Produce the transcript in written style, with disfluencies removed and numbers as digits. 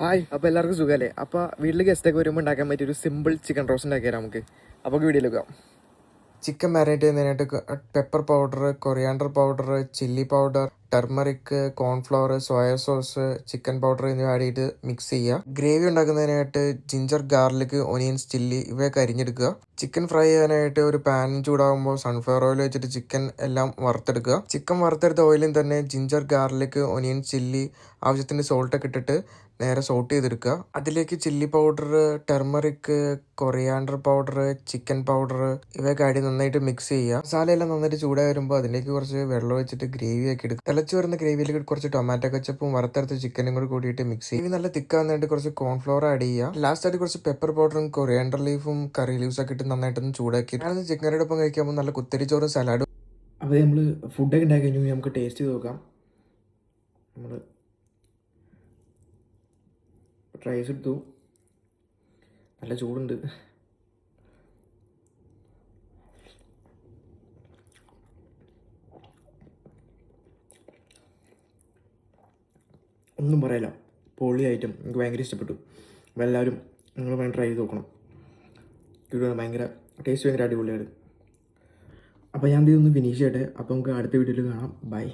Hi, അപ്പോൾ എല്ലാവർക്കും സുഖമല്ലേ? അപ്പോൾ വീട്ടിൽ ഗസ്റ്റൊക്കെ വരുമ്പോൾ ഉണ്ടാക്കാൻ പറ്റിയൊരു സിമ്പിൾ ചിക്കൻ റോസ്റ്റ് ഉണ്ടാക്കിയാൽ നമുക്ക്. അപ്പോൾ വീഡിയോയിലേക്ക് പോകാം. ചിക്കൻ മാരിനേറ്റ് ചെയ്യുന്നതിനായിട്ട് pepper powder, coriander powder, chilli powder, turmeric, cornflour, soya sauce, chicken powder എന്നിവ ആഡ് ചെയ്ത് മിക്സ് ചെയ്യുക. ഗ്രേവി ഉണ്ടാക്കുന്നതിനായിട്ട് ജിഞ്ചർ, ഗാർലിക്, ഒനിയൻസ്, ചില്ലി ഇവയൊക്കെ അരിഞ്ഞെടുക്കുക. ചിക്കൻ ഫ്രൈ ചെയ്യാനായിട്ട് ഒരു പാൻ ചൂടാകുമ്പോൾ സൺഫ്ലവർ ഓയിൽ വെച്ചിട്ട് ചിക്കൻ എല്ലാം വറുത്തെടുക്കുക. ചിക്കൻ വറുത്തെടുത്ത ഓയിലിൽ തന്നെ ജിഞ്ചർ, ഗാർലിക്, ഒനിയൻ, ചില്ലി ആവശ്യത്തിന് സോൾട്ടൊക്കെ ഇട്ടിട്ട് നേരെ സോട്ട് ചെയ്തെടുക്കുക. അതിലേക്ക് chilli powder, turmeric, coriander powder, chicken powder ഇവയൊക്കെ ആഡ് നന്നായിട്ട് മിക്സ് ചെയ്യുക. മസാലയെല്ലാം നന്നായിട്ട് ചൂടായി വരുമ്പോൾ അതിലേക്ക് കുറച്ച് വെള്ളം വെച്ചിട്ട് ഗ്രേവി ആക്കി എടുക്കുക. തിളച്ച് വരുന്ന ഗ്രേവിയിലേക്ക് കുറച്ച് ടൊമാറ്റോ കച്ചപ്പും വറുത്തെടുത്ത് ചിക്കനും കൂടി കൂടിയിട്ട് മിക്സ് ചെയ്യും. നല്ല തിക്കാവുന്നതായിട്ട് കുറച്ച് കോൺഫ്ലവർ ആഡ് ചെയ്യുക. ലാസ്റ്റ് ആയിട്ട് കുറച്ച് പെപ്പർ പൗഡറും കൊറിയാണ്ടർ ലീഫും കറി ലീവ്സ് ഒക്കെ ഇട്ട് നന്നായിട്ടൊന്ന് ചൂടാക്കി ചിക്കൻ കറിയോടൊപ്പം കഴിക്കുമ്പോൾ നല്ല കുത്തരി ചോറും സലാഡും. അപ്പോൾ നമ്മൾ ഫുഡൊക്കെ ഉണ്ടാക്കി കഴിഞ്ഞു, നമുക്ക് ടേസ്റ്റ് ചെയ്ത് നോക്കാം. നമ്മൾ റൈസ് എടുത്തു, നല്ല ചൂടുണ്ട്. ഒന്നും പറയില്ല, പൊളി ഐറ്റം. എനിക്ക് ഭയങ്കര ഇഷ്ടപ്പെട്ടു. അപ്പോൾ എല്ലാവരും നിങ്ങൾ വേണം ട്രൈ ചെയ്ത് നോക്കണം. ഇത് ഭയങ്കര ടേസ്റ്റ് ഭയങ്കര അടിപൊളിയാണ്. അപ്പോൾ ഞാൻ ഇതൊന്ന് ഫിനിഷ് ചെയ്യട്ടെ. അപ്പോൾ നമുക്ക് അടുത്ത വീഡിയോയിൽ കാണാം. ബൈ.